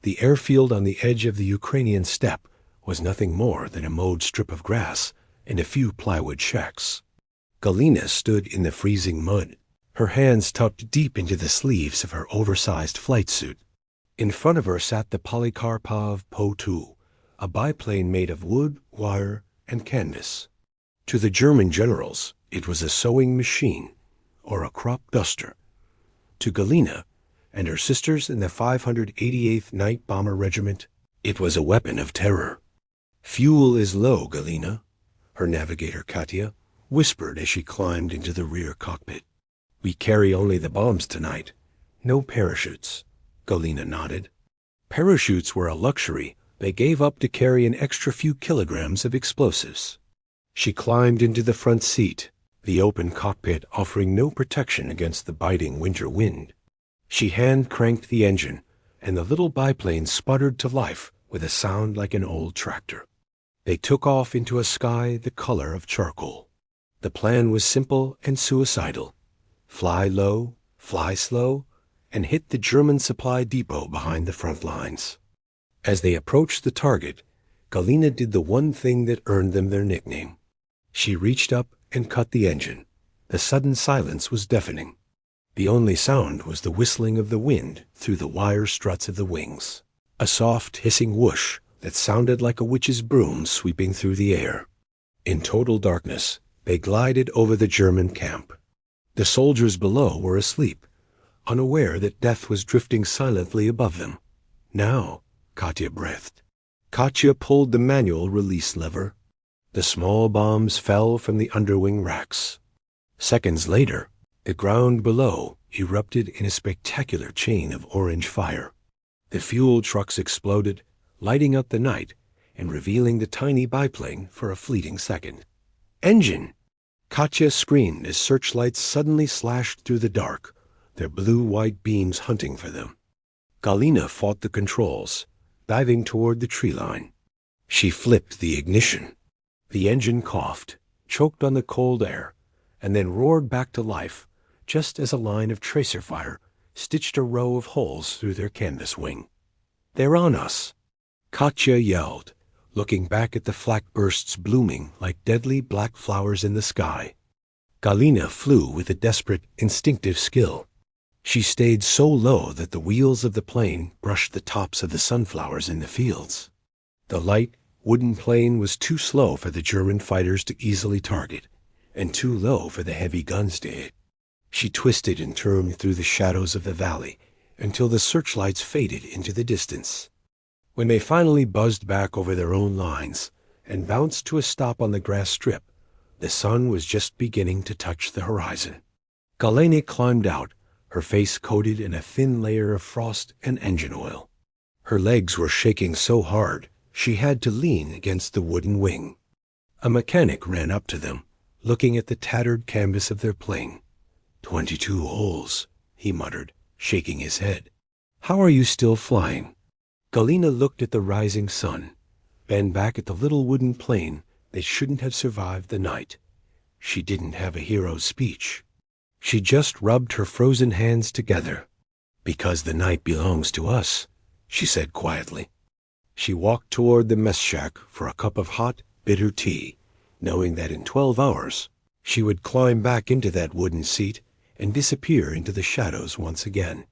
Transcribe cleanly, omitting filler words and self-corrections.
The airfield on the edge of the Ukrainian steppe was nothing more than a mowed strip of grass and a few plywood shacks. Galina stood in the freezing mud, her hands tucked deep into the sleeves of her oversized flight suit. In front of her sat the Polikarpov Po-2, a biplane made of wood, wire, and canvas. To the German generals, it was a sewing machine or a crop duster. To Galina and her sisters in the 588th Night Bomber Regiment, it was a weapon of terror. "Fuel is low, Galina," her navigator Katya whispered as she climbed into the rear cockpit. "We carry only the bombs tonight. No parachutes." Galina nodded. Parachutes were a luxury they gave up to carry an extra few kilograms of explosives. She climbed into the front seat, the open cockpit offering no protection against the biting winter wind. She hand-cranked the engine, and the little biplane sputtered to life with a sound like an old tractor. They took off into a sky the color of charcoal. The plan was simple and suicidal. Fly low, fly slow, and hit the German supply depot behind the front lines. As they approached the target, Galina did the one thing that earned them their nickname. She reached up and cut the engine. The sudden silence was deafening. The only sound was the whistling of the wind through the wire struts of the wings, a soft hissing whoosh that sounded like a witch's broom sweeping through the air. In total darkness, they glided over the German camp. The soldiers below were asleep, unaware that death was drifting silently above them. "Now," Katya breathed. Katya pulled the manual release lever. The small bombs fell from the underwing racks. Seconds later, the ground below erupted in a spectacular chain of orange fire. The fuel trucks exploded, lighting up the night and revealing the tiny biplane for a fleeting second. "Engine!" Katya screamed as searchlights suddenly slashed through the dark, their blue-white beams hunting for them. Galina fought the controls, diving toward the tree line. She flipped the ignition. The engine coughed, choked on the cold air, and then roared back to life just as a line of tracer fire stitched a row of holes through their canvas wing. "They're on us!" Katya yelled, looking back at the flak bursts blooming like deadly black flowers in the sky. Galina flew with a desperate, instinctive skill. She stayed so low that the wheels of the plane brushed the tops of the sunflowers in the fields. The light, wooden plane was too slow for the German fighters to easily target, and too low for the heavy guns to hit. She twisted and turned through the shadows of the valley until the searchlights faded into the distance. When they finally buzzed back over their own lines and bounced to a stop on the grass strip, the sun was just beginning to touch the horizon. Galina climbed out, her face coated in a thin layer of frost and engine oil. Her legs were shaking so hard she had to lean against the wooden wing. A mechanic ran up to them, looking at the tattered canvas of their plane. 22 holes, he muttered, shaking his head. "How are you still flying?" Galina looked at the rising sun, then back at the little wooden plane that shouldn't have survived the night. She didn't have a hero's speech. She just rubbed her frozen hands together. "Because the night belongs to us," she said quietly. She walked toward the mess shack for a cup of hot, bitter tea, knowing that in 12 hours she would climb back into that wooden seat and disappear into the shadows once again.